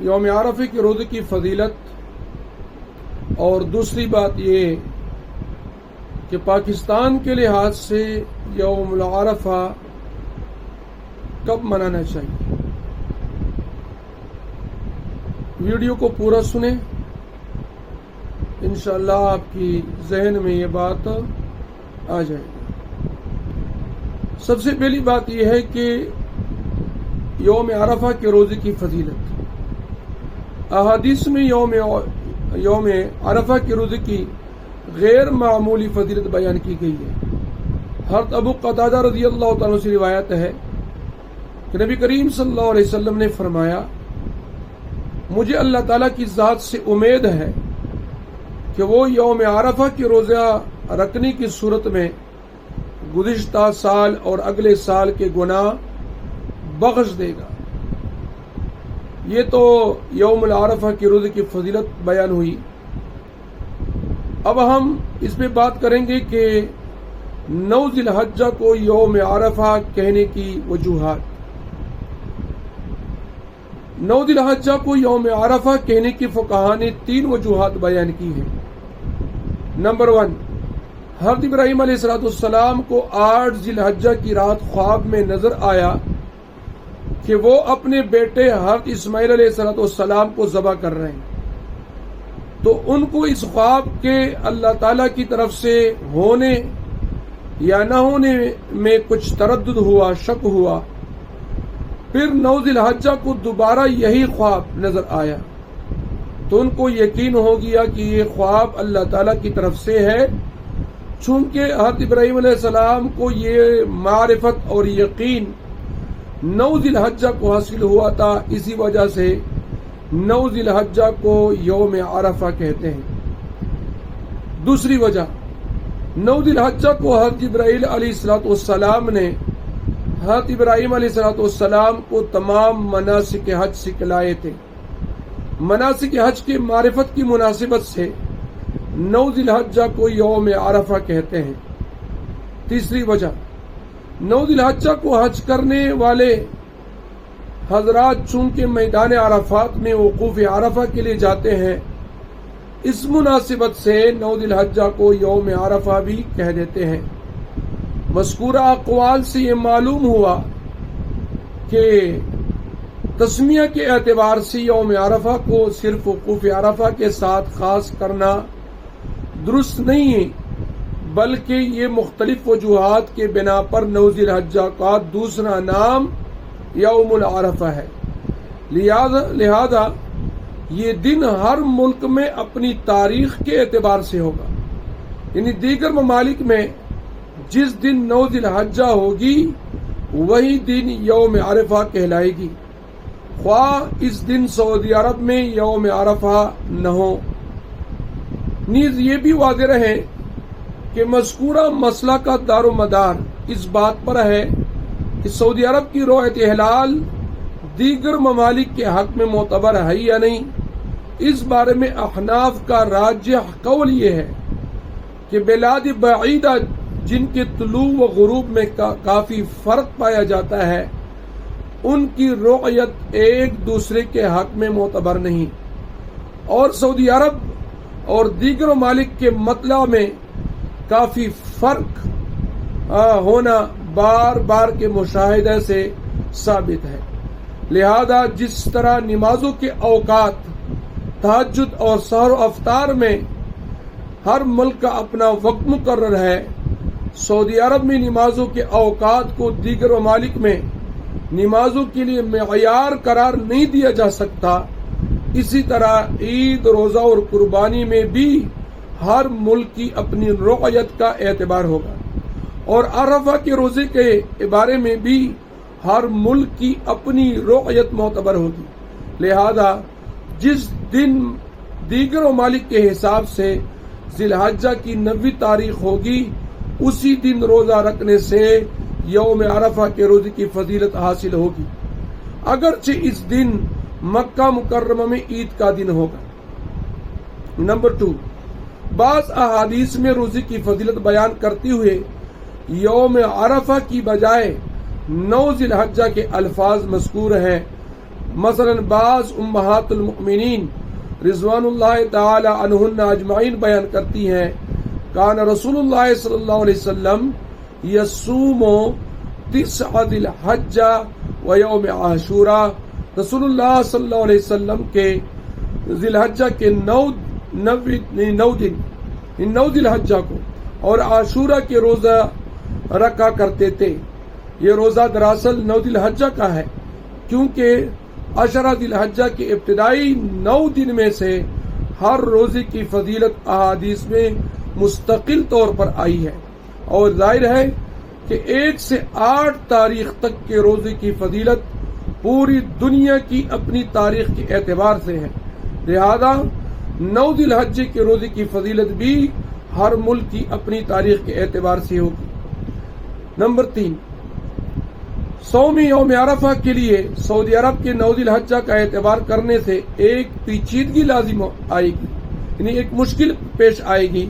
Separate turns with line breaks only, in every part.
یوم عرفہ کے روزے کی فضیلت، اور دوسری بات یہ کہ پاکستان کے لحاظ سے یوم العرفہ کب منانا چاہیے۔ ویڈیو کو پورا سنیں، انشاءاللہ آپ کی ذہن میں یہ بات آ جائے گی۔ سب سے پہلی بات یہ ہے کہ یوم عرفہ کے روزے کی فضیلت، احادیث میں یوم عرفہ کے روزے کی غیر معمولی فضیلت بیان کی گئی ہے۔ حضرت ابو قتادہ رضی اللہ تعالیٰ سے روایت ہے کہ نبی کریم صلی اللہ علیہ وسلم نے فرمایا، مجھے اللہ تعالیٰ کی ذات سے امید ہے کہ وہ یوم عرفہ کے روزہ رکھنے کی صورت میں گزشتہ سال اور اگلے سال کے گناہ بخش دے گا۔ یہ تو یوم العرفہ کے روزے کی فضیلت بیان ہوئی۔ اب ہم اس پہ بات کریں گے کہ 9 ذی الحجہ کو یوم عرفہ کہنے کی وجوہات۔ 9 ذی الحجہ کو یوم عرفہ کہنے کی فقہاء نے 3 وجوہات بیان کی ہیں۔ نمبر 1، حضرت ابراہیم علیہ السلام کو 8 ذی الحجہ کی رات خواب میں نظر آیا کہ وہ اپنے بیٹے حضرت اسماعیل علیہ السلام کو ذبح کر رہے ہیں، تو ان کو اس خواب کے اللہ تعالیٰ کی طرف سے ہونے یا نہ ہونے میں کچھ تردد ہوا، شک ہوا۔ پھر 9 ذی الحجہ کو دوبارہ یہی خواب نظر آیا تو ان کو یقین ہو گیا کہ یہ خواب اللہ تعالیٰ کی طرف سے ہے۔ چونکہ حضرت ابراہیم علیہ السلام کو یہ معرفت اور یقین 9 ذی الحجہ کو حاصل ہوا تھا، اسی وجہ سے 9 ذی الحجہ کو یوم عرفہ کہتے ہیں۔ دوسری وجہ، 9 ذی الحجہ کو حضرت جبرائیل علیہ السلام نے حضرت ابراہیم علیہ السلام کو تمام مناسک حج سکھلائے تھے۔ مناسک حج کی معرفت کی مناسبت سے 9 ذی الحجہ کو یوم عرفہ کہتے ہیں۔ تیسری وجہ، 9 ذی الحجہ کو حج کرنے والے حضرات چونکہ میدان عرفات میں وقوف عرفہ کے لیے جاتے ہیں، اس مناسبت سے 9 ذی الحجہ کو یوم عرفہ بھی کہہ دیتے ہیں۔ مذکورہ اقوال سے یہ معلوم ہوا کہ تسمیہ کے اعتبار سے یوم عرفہ کو صرف وقوف عرفہ کے ساتھ خاص کرنا درست نہیں ہے، بلکہ یہ مختلف وجوہات کے بنا پر 9 ذی الحجہ کا دوسرا نام یوم العرفہ ہے۔ لہذا یہ دن ہر ملک میں اپنی تاریخ کے اعتبار سے ہوگا، یعنی دیگر ممالک میں جس دن 9 ذی الحجہ ہوگی وہی دن یوم عرفہ کہلائے گی، خواہ اس دن سعودی عرب میں یوم عرفہ نہ ہو۔ نیز یہ بھی واضح رہے کہ مذکورہ مسئلہ کا دار و مدار اس بات پر ہے کہ سعودی عرب کی رویت ہلال دیگر ممالک کے حق میں معتبر ہے یا نہیں۔ اس بارے میں احناف کا راجح قول یہ ہے کہ بلاد بعیدہ جن کے طلوع و غروب میں کافی فرق پایا جاتا ہے، ان کی رؤیت ایک دوسرے کے حق میں معتبر نہیں، اور سعودی عرب اور دیگر ممالک کے مطلع میں کافی فرق ہونا بار بار کے مشاہدے سے ثابت ہے۔ لہذا جس طرح نمازوں کے اوقات تہجد اور سحر و افطار میں ہر ملک کا اپنا وقت مقرر ہے، سعودی عرب میں نمازوں کے اوقات کو دیگر ممالک میں نمازوں کے لیے معیار قرار نہیں دیا جا سکتا، اسی طرح عید، روزہ اور قربانی میں بھی ہر ملک کی اپنی رؤیت کا اعتبار ہوگا، اور عرفہ کے روزے کے بارے میں بھی ہر ملک کی اپنی رؤیت معتبر ہوگی۔ لہذا جس دن دیگر ممالک کے حساب سے ذی الحجہ کی 9ویں تاریخ ہوگی، اسی دن روزہ رکھنے سے یوم عرفہ کے روزے کی فضیلت حاصل ہوگی، اگرچہ اس دن مکہ مکرمہ میں عید کا دن ہوگا۔ نمبر 2، بعض احادیث میں روزے کی فضیلت بیان کرتے ہوئے یوم عرفہ کی بجائے 9 ذی الحجہ کے الفاظ مذکور ہیں، مثلا بعض امہات المؤمنین رضوان اللہ تعالی عنہن اجمعین بیان کرتی ہیں کان رسول اللہ صلی اللہ علیہ وسلم یصوم 9 ذی الحج و یوم عاشوراء، رسول اللہ صلی اللہ علیہ وسلم کے ذی الحجہ کے 9 ذی الحجہ کو اور عاشورہ کے روزہ رکھا کرتے تھے۔ یہ روزہ دراصل 9 ذی الحجہ کا ہے، کیونکہ عشرہ ذی الحجہ کے ابتدائی 9 دن میں سے ہر روزے کی فضیلت احادیث میں مستقل طور پر آئی ہے، اور ظاہر ہے کہ 1 سے 8 تاریخ تک کے روزے کی فضیلت پوری دنیا کی اپنی تاریخ کے اعتبار سے ہے، لہذا 9 ذی الحجہ کے روزے کی فضیلت بھی ہر ملک کی اپنی تاریخ کے اعتبار سے ہوگی۔ نمبر 3، صوم یوم عرفہ کے لیے سعودی عرب کے 9 ذی الحجہ کا اعتبار کرنے سے ایک پیچیدگی لازم آئے گی، یعنی ایک مشکل پیش آئے گی۔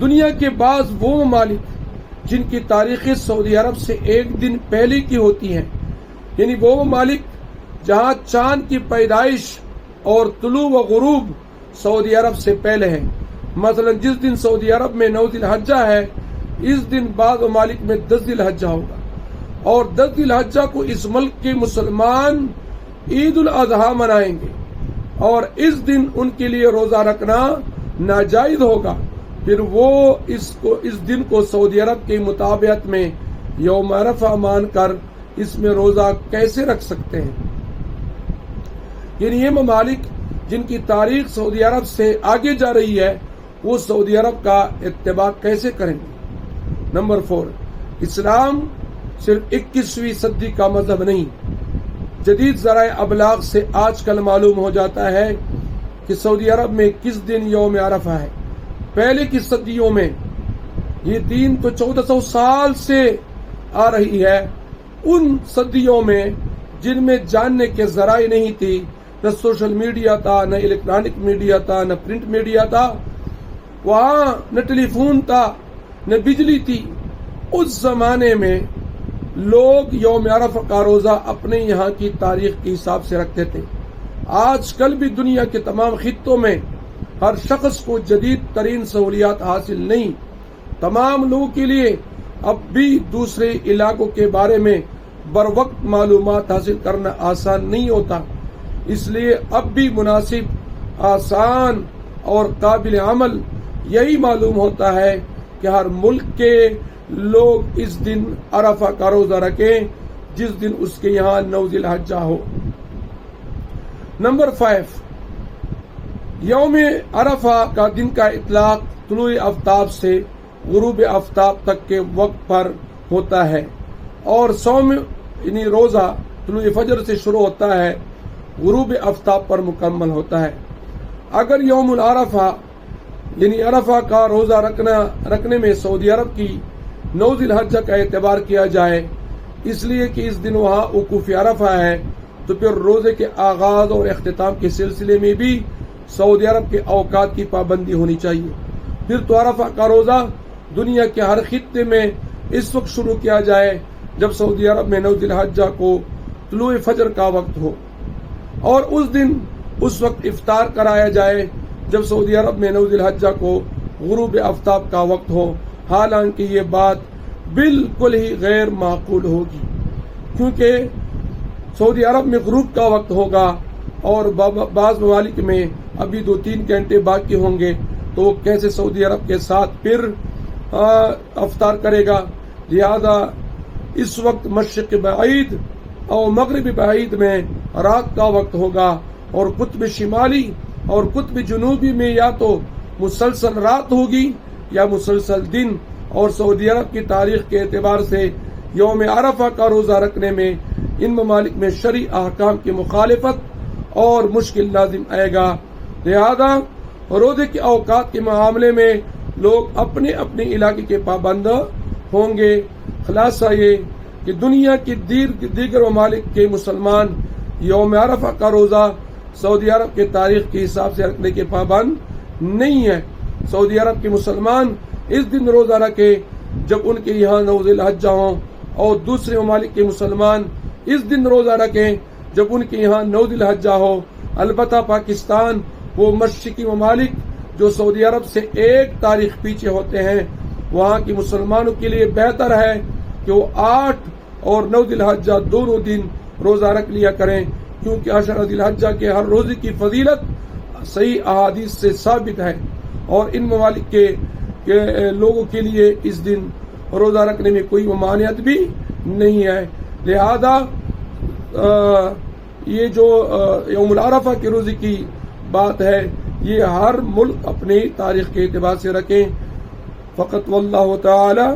دنیا کے بعض وہ ممالک جن کی تاریخیں سعودی عرب سے 1 دن پہلے کی ہوتی ہیں، یعنی وہ ممالک جہاں چاند کی پیدائش اور طلوع و غروب سعودی عرب سے پہلے ہیں، مثلا جس دن سعودی عرب میں 9 ذی الحجہ ہے اس دن بعض ممالک میں 10 ذی الحجہ ہوگا، اور 10 ذی الحجہ کو اس ملک کے مسلمان عید الاضحیٰ منائیں گے، اور اس دن ان کے لیے روزہ رکھنا ناجائز ہوگا، پھر وہ اس دن کو سعودی عرب کے مطابقت میں یوم عرفہ مان کر اس میں روزہ کیسے رکھ سکتے ہیں؟ یعنی یہ ممالک جن کی تاریخ سعودی عرب سے آگے جا رہی ہے وہ سعودی عرب کا اتباع کیسے کریں گے؟ نمبر 4، اسلام صرف 21ویں صدی کا مذہب نہیں۔ جدید ذرائع ابلاغ سے آج کل معلوم ہو جاتا ہے کہ سعودی عرب میں کس دن یوم عرفہ ہے۔ پہلے کی صدیوں میں یہ دین تو 1400 سال سے آ رہی ہے، ان صدیوں میں جن میں جاننے کے ذرائع نہیں تھی، نہ سوشل میڈیا تھا، نہ الیکٹرانک میڈیا تھا، نہ پرنٹ میڈیا تھا، وہاں نہ ٹیلی فون تھا، نہ بجلی تھی، اس زمانے میں لوگ یوم عرفہ کا روزہ اپنے یہاں کی تاریخ کے حساب سے رکھتے تھے۔ آج کل بھی دنیا کے تمام خطوں میں ہر شخص کو جدید ترین سہولیات حاصل نہیں، تمام لوگوں کے لیے اب بھی دوسرے علاقوں کے بارے میں بروقت معلومات حاصل کرنا آسان نہیں ہوتا، اس لیے اب بھی مناسب، آسان اور قابل عمل یہی معلوم ہوتا ہے کہ ہر ملک کے لوگ اس دن عرفہ کا روزہ رکھیں جس دن اس کے یہاں 9 ذی الحجہ ہو۔ نمبر 5، یوم عرفہ کا دن کا اطلاق طلوع آفتاب سے غروب آفتاب تک کے وقت پر ہوتا ہے، اور صوم یعنی روزہ طلوع فجر سے شروع ہوتا ہے، غروب آفتاب پر مکمل ہوتا ہے۔ اگر یوم العرفہ یعنی عرفہ کا روزہ رکھنے میں سعودی عرب کی 9 ذی الحجہ کا اعتبار کیا جائے اس لیے کہ اس دن وہاں وقوف عرفہ ہے، تو پھر روزے کے آغاز اور اختتام کے سلسلے میں بھی سعودی عرب کے اوقات کی پابندی ہونی چاہیے۔ پھر تو عرفہ کا روزہ دنیا کے ہر خطے میں اس وقت شروع کیا جائے جب سعودی عرب میں 9 ذی الحجہ کو طلوع فجر کا وقت ہو، اور اس دن اس وقت افطار کرایا جائے جب سعودی عرب میں 9 ذی الحجہ کو غروب آفتاب کا وقت ہو، حالانکہ یہ بات بالکل ہی غیر معقول ہوگی، کیونکہ سعودی عرب میں غروب کا وقت ہوگا اور بعض ممالک میں ابھی 2-3 گھنٹے باقی ہوں گے، تو وہ کیسے سعودی عرب کے ساتھ پھر افطار کرے گا؟ لہذا اس وقت مشرق بعید اور مغرب بعید میں رات کا وقت ہوگا، اور قطب شمالی اور قطب جنوبی میں یا تو مسلسل رات ہوگی یا مسلسل دن، اور سعودی عرب کی تاریخ کے اعتبار سے یوم عرفہ کا روزہ رکھنے میں ان ممالک میں شرعی احکام کی مخالفت اور مشکل لازم آئے گا۔ لہذا روزے کے اوقات کے معاملے میں لوگ اپنے اپنے علاقے کے پابند ہوں گے۔ خلاصہ یہ کہ دنیا کی دیگر ممالک کے مسلمان یوم عرفہ کا روزہ سعودی عرب کے تاریخ کے حساب سے رکھنے کے پابند نہیں ہے۔ سعودی عرب کے مسلمان اس دن روزہ رکھے جب ان کے یہاں 9 ذی الحجہ ہوں، اور دوسرے ممالک کے مسلمان اس دن روزہ رکھیں جب ان کے یہاں 9 ذی الحجہ ہو۔ البتہ پاکستان وہ مشرقی ممالک جو سعودی عرب سے 1 تاریخ پیچھے ہوتے ہیں، وہاں کی مسلمانوں کے لیے بہتر ہے کہ وہ 8 اور 9 ذی الحجہ دونوں دن روزہ رکھ لیا کریں، کیونکہ 10 ذی الحجہ کے ہر روزے کی فضیلت صحیح احادیث سے ثابت ہے، اور ان ممالک کے لوگوں کے لیے اس دن روزہ رکھنے میں کوئی ممانعت بھی نہیں ہے۔ لہذا یہ جو یوم العرفہ کے روزے کی بات ہے، یہ ہر ملک اپنی تاریخ کے اعتبار سے رکھیں۔ فقط واللہ تعالی